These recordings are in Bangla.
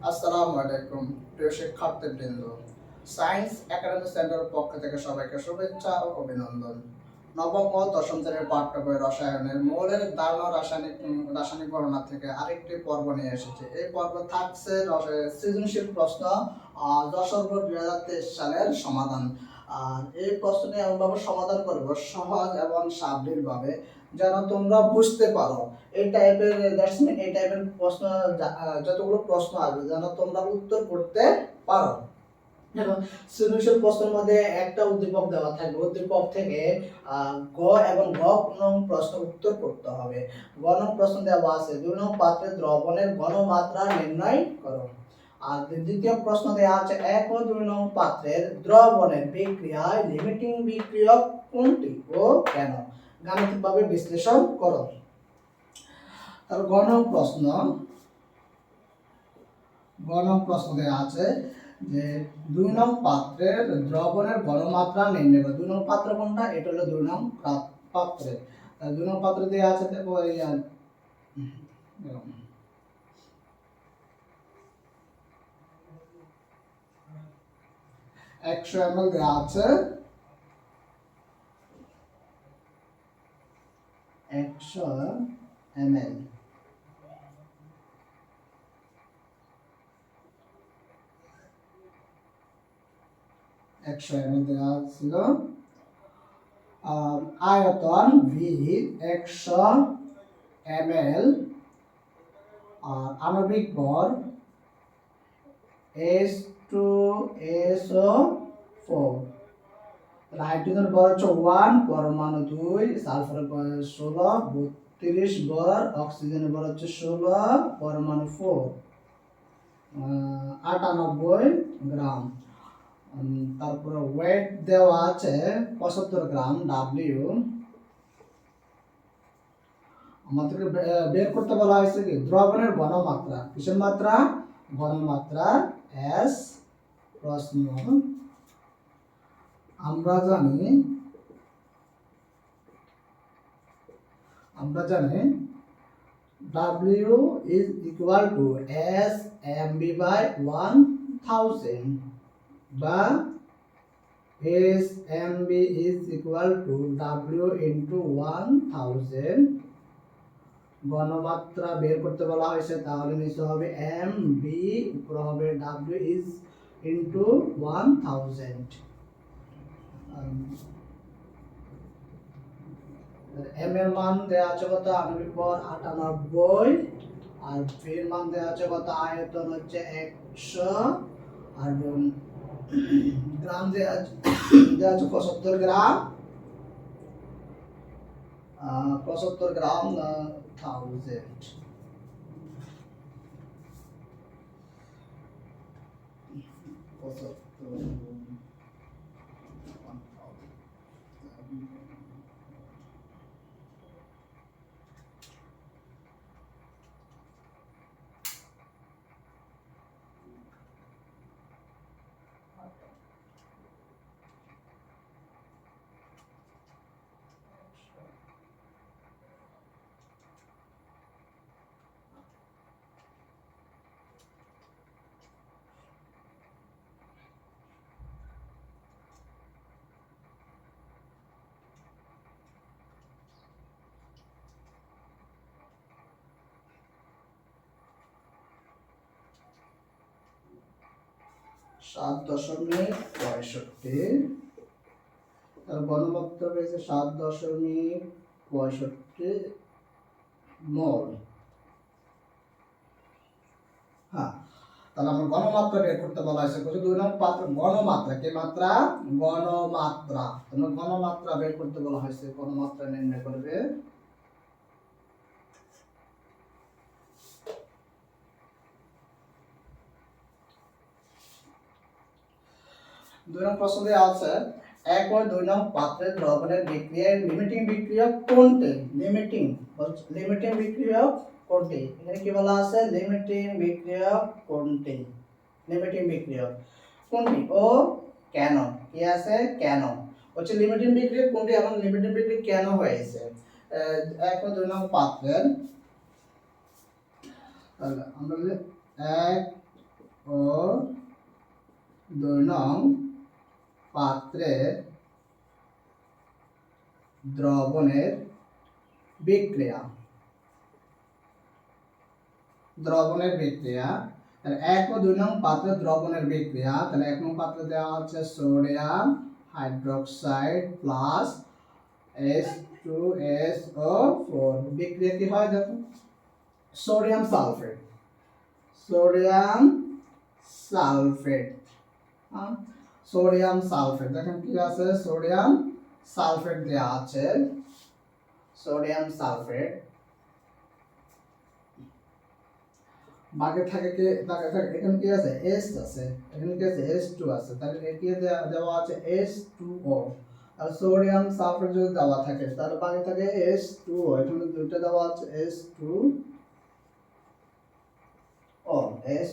আসসালামু আলাইকুম প্রিয় শিক্ষার্থীবৃন্দ। সায়েন্স একাডেমি সেন্টারের পক্ষ থেকে সবাইকে শুভেচ্ছা ও অভিনন্দন। নবম ও দশম শ্রেণীর পাঠ্য বই রসায়নের মৌলের ধারণা রাসায়নিক গণনা থেকে আরেকটি পর্ব নিয়ে এসেছে। এই পর্ব থাকছে সৃজনশীল প্রশ্ন যশোর বোর্ড 2023 সালের সমাধান। আর এই প্রশ্নটি এমনভাবে সমাধান করব সহজ এবং সাবলীলভাবে যেন তোমরা বুঝতে পারো। এই টাইপের প্রশ্ন যতগুলো প্রশ্ন আসবে যেন তোমরা উত্তর করতে পারো। দেখো, সৃজনশীল প্রশ্নের মধ্যে একটা উদ্দীপক দেওয়া থাকবে, উদ্দীপক থেকে গ এবং ঘ নং প্রশ্ন উত্তর করতে হবে। গ নং প্রশ্ন দেওয়া আছে 2 নং পাত্রে দ্রবণের ঘনমাত্রা নির্ণয় করো। আর দ্বিতীয় প্রশ্ন দেওয়া আছে 1 ও 2 নং পাত্রের দ্রবণের বিক্রিয়ায় লিমিটিং বিক্রিয়ক কোনটি ও কেন, গাণিতিকভাবে বিশ্লেষণ করো। তার গ নং প্রশ্ন দেওয়া আছে যে 2 নং পাত্রের দ্রবণের ঘনমাত্রা নির্ণয় করো। 2 নং পাত্র কোনটা? এটা হলো 2 নং পাত্রে। 2 নং পাত্রে দেওয়া আছে দেখো এই 100 ml দেওয়া আছে, 100 ml 100 ml দেওয়া ছিল। আয়তন ভি 100 ml, আর আণবিক ভর H2SO4, হাইড্রোজেন ভর হচ্ছে 1, পরমাণু 2, সালফারের ভর 16, 32 ভর, অক্সিজেনের ভর হচ্ছে 16, পরমাণু 4, 98 গ্রাম। তারপরে ওয়েট দেওয়া আছে 75 গ্রাম ডাব্লিউ। আমাদেরকে বের করতে বলা হয়েছে কি দ্রবণের ঘনমাত্রা। কিসের মাত্রা? ঘনমাত্রা। এস প্রশ্ন আমরা জানি W is equal to S mb by 1000 বা S mb is equal to W into 1000। ঘনমাত্রা বের করতে বলা হয়েছে, তাহলে নিচে হবে mb, উপরে হবে W is into 1000। m এর মান দেওয়া আছে কত? আণবিক ভর 98, আর v এর মান দেওয়া আছে কত? আয়তন হচ্ছে 100, আর গ্রাম দেওয়া আছে 75 গ্রাম, 75 গ্রাম 1000। সাত দশমিক 65, তার ঘনমাত্রা পেয়েছে 7.65 মোল। হ্যাঁ, তাহলে আমরা ঘনমাত্রা বের করতে বলা হয়েছে। 2 নং পাত্র ঘনমাত্রা, কি মাত্রা? ঘনমাত্রা। তোমরা ঘনমাত্রা বের করতে বলা হয়েছে, ঘনমাত্রা নির্ণয় করবে। দুই নং প্রশ্ন দেওয়া আছে 1 ও 2 নং পাত্রের দ্রবণের বিক্রিয়ায় লিমিটিং বিক্রিয়ক কোনটি? লিমিটিং বিক্রিয়ক কোনটি? এখানে কি বলা আছে? লিমিটিং বিক্রিয়ক কোনটি? লিমিটিং বিক্রিয়ক কোনটি ও কেন? কি আছে? কেন হচ্ছে লিমিটিং বিক্রিয়ক কোনটি এবং লিমিটিং বিক্রিয়ক কেন হয়েছে? 1 ও 2 নং পাত্রের, তাহলে আমরা 1 ও 2 নং পাত্রের দ্রবণের বিক্রিয়া। দ্রবণের বিক্রিয়া, তাহলে 1 ও 2 নং পাত্রের দ্রবণের বিক্রিয়া। তাহলে 1 নং পাত্রে দেওয়া হচ্ছে সোডিয়াম হাইড্রোক্সাইড প্লাস H2SO4। বিক্রিয়া কি হয় দেখো, sodium sulphate, sodium sulphate, sodium sulphate. দেখেন কি আছে, সোডিয়াম সালফেট দেওয়া আছে, সোডিয়াম সালফেট। বাকি থাকে কি, এখানে কি আছে, H আছে, এখানে কি আছে, H2 আছে, তাহলে এটি দেওয়া আছে H2O। আর সোডিয়াম সালফেট যদি দেওয়া থাকে তাহলে বাকি থাকে H2O, এখানে দুইটা দেওয়া আছে H2O, দেখো।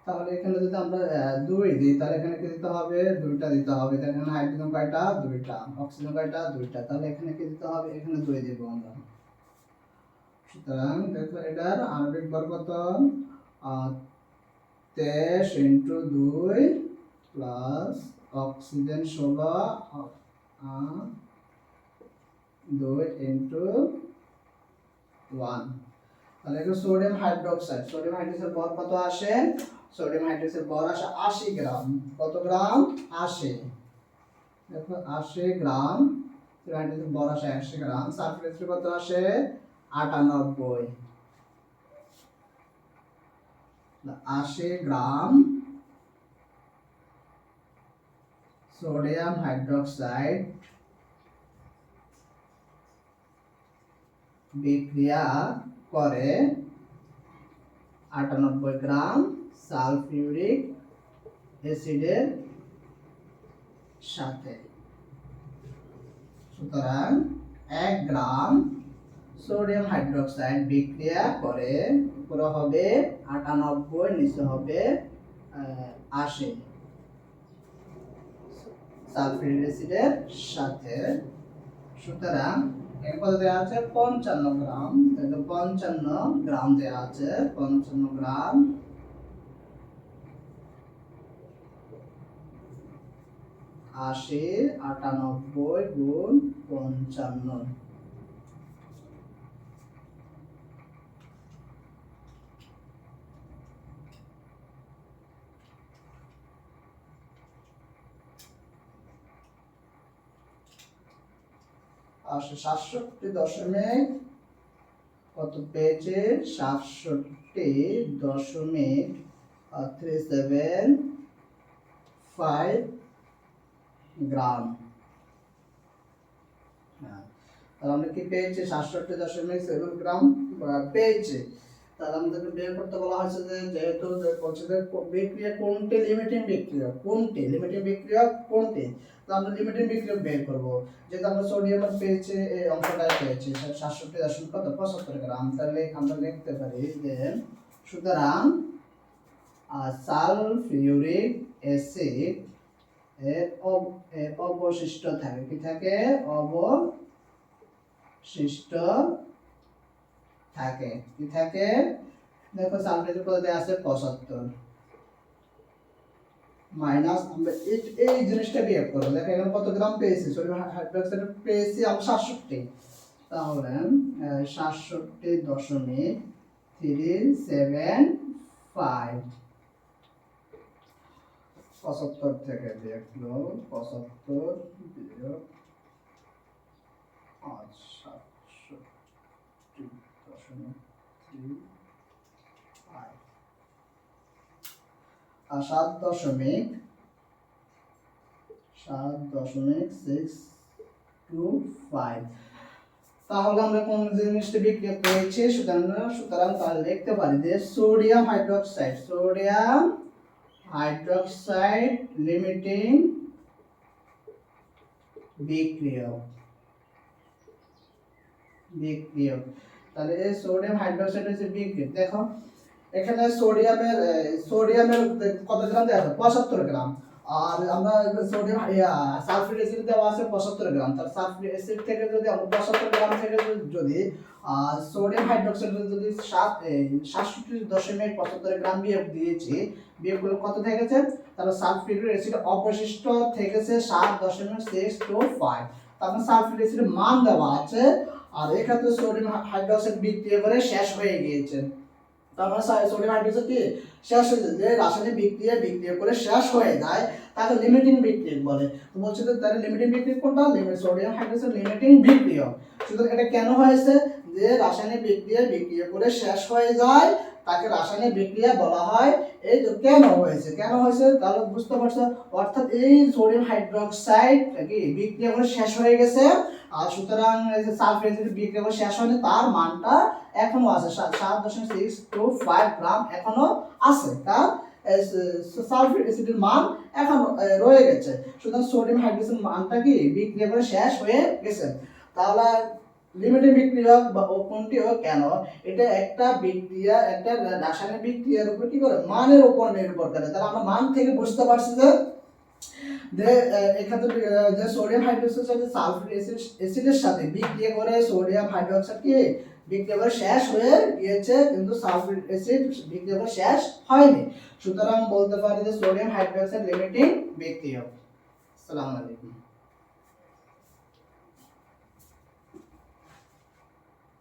তাহলে এখানে যদি আমরা 2 দিই তাহলে এখানে কি দিতে হবে, 2টা দিতে হবে। এখানে হাইড্রোজেন কয়টা, 2টা, অক্সিজেন কয়টা, 2টা, তাহলে এখানে কি দিতে হবে, এখানে 2 দেব আমরা। সুতরাং দেখো এটার আণবিক ভর কত, 23 × 2 প্লাস অক্সিজেন 16, 2 × 1। তাহলে এটা সোডিয়াম হাইড্রোক্সাইড, সোডিয়াম হাইড্রোক্সাইড ভর কত আসে, সোডিয়াম হাইড্রোক্সাইড ভর আসে 80 গ্রাম। কত গ্রাম, 80। দেখো 80 গ্রাম, সোডিয়াম হাইড্রোক্সাইড ভর আসে 80 গ্রাম। সালফার কত আসে, 98। 80 গ্রাম সোডিয়াম হাইড্রোক্সাইড বিক্রিয়া করে 98 গ্রাম সালফিউরিক অ্যাসিডের সাথে। সুতরাং 1 গ্রাম সোডিয়াম হাইড্রোক্সাইড বিক্রিয়া করে, পুরো হবে 98, নিচে হবে 80 সালফিউরিক অ্যাসিডের সাথে। সুতরাং এর কত দেওয়া আছে, 55 গ্রাম, তাহলে 55 গ্রাম দেওয়া আছে, 55 গ্রাম আশি 98 গুণ 55। আর 67 কত পেয়েছে, 67.375 গ্রাম। তাহলে আমরা কি পেয়েছি, 67.7 গ্রাম পেয়েছি। তাহলে আমাদেরকে বের করতে বলা হয়েছে যে, যেহেতু বলছে যে বিক্রিয়া কোনটি লিমিটিং বিক্রিয়া, কোনটি লিমিটিং বিক্রিয়া কোনটি, তো আমরা লিমিটিং বিক্রিয়া বের করব। যেহেতু আমরা সোডিয়াম পেয়েছি, এই অঙ্কটা পেয়েছি 67.75 গ্রাম, তাহলে আমরা লিখতে পারি যে, সুতরাং সালফিউরিক অ্যাসিড এর অবশিষ্ট থাকে, কি থাকে, অবশিষ্ট থাকে, কি থাকে, দেখো সালফেটের কত দেয়া আছে, 75 মাইনাস, আমরা এই জিনিসটা বিয়োগ করব। দেখো এখানে কত গ্রাম পেয়েছি, সোডিয়াম হাইড্রোক্সাইড পেয়েছি আমরা 67, তাহলে 67.375 75 থেকে দেখলো 75 বিয়োগ 67.3 আর 7.625। তাহলে আমরা কোন জিনিসটা বিক্রিয়া করেছি, সুতরাং তাহলে লিখতে পারি যে সোডিয়াম হাইড্রোক্সাইড লিমিটিং বিক্রিয়ক। তাহলে এই সোডিয়াম হাইড্রোক্সাইড হচ্ছে বিক্রিয়ক। দেখো এখানে সোডিয়ামের কত গ্রাম দেওয়া আছে, 75 গ্রাম, আর আমরা সোডিয়াম সালফিউরিক অ্যাসিড দেওয়া আছে 75 গ্রাম, তার সালফিউরিক অ্যাসিড থেকে যদি আমরা 75 গ্রাম থেকে যদি সোডিয়াম হাইড্রোক্সাইড যদি 67.75 গ্রাম বিয়োগ দিয়েছি, বিয়োগগুলো কত থেকেছে, তাহলে সালফিউরিক অ্যাসিড অবশিষ্ট থেকেছে 7.625। তারপর সালফিউরিক অ্যাসিডের মান দেওয়া আছে, আর এক্ষেত্রে সোডিয়াম হাইড্রোক্সাইড বিক্রিয়া করে শেষ হয়ে গিয়েছে। তারপরে সোডিয়াম হাইড্রোক্সাইড কি শেষ হয়ে যায়, যে রাসায়নিক বিক্রিয়া করে শেষ হয়ে যায় তাকে লিমিটিং বিক্রিয়ক বলে। তো বলছে যে তার লিমিটিং বিক্রিয়ক কোনটা, সোডিয়াম হাইড্রোক্সাইড লিমিটিং বিক্রিয়ক। সুতরাং এটা কেন হয়েছে, যে রাসায়নিক বিক্রিয়া করে শেষ হয়ে যায় তাকে রাসায়নিক বিক্রিয়া বলা হয়। এই তো কেন হয়েছে তাহলে বুঝতে পারছো, অর্থাৎ এই সোডিয়াম হাইড্রোক্সাইড কি বিক্রিয়া করে শেষ হয়ে গেছে, আর সুতরাং সালফিউরিক অ্যাসিড বিক্রিয়া করে শেষ হয়নি, তার মানটা এখনো আছে 7.625 গ্রাম এখনো আছে, তার সালফিউরিক অ্যাসিডের মান এখন রয়ে গেছে। সুতরাং সোডিয়াম হাইড্রোক্সাইড মানটা কি বিক্রিয়া করে শেষ হয়ে গেছে। তাহলে লিমিটিং বিক্রিয়ক বা কোনটি হোক কেন, এটা একটা বিক্রিয়া, একটা রাসায়নিক বিক্রিয়ার উপর কি করে, মানের উপর নির্ভর করে। তাহলে আমরা মান থেকে বুঝতে পারছি যে এক্ষেত্রে যে সোডিয়াম হাইড্রোক্সাইড সাথে সালফিউরিক অ্যাসিডের সাথে বিক্রিয়া করে সোডিয়াম হাইড্রোক্সাইড কি বিক্রিয়া করে শেষ হয়ে গিয়েছে, কিন্তু সালফিউরিক অ্যাসিড বিক্রিয়া করে শেষ হয়নি। সুতরাং বলতে পারি যে সোডিয়াম হাইড্রোক্সাইড লিমিটিং বিক্রিয়ক। আসসালামু আলাইকুম।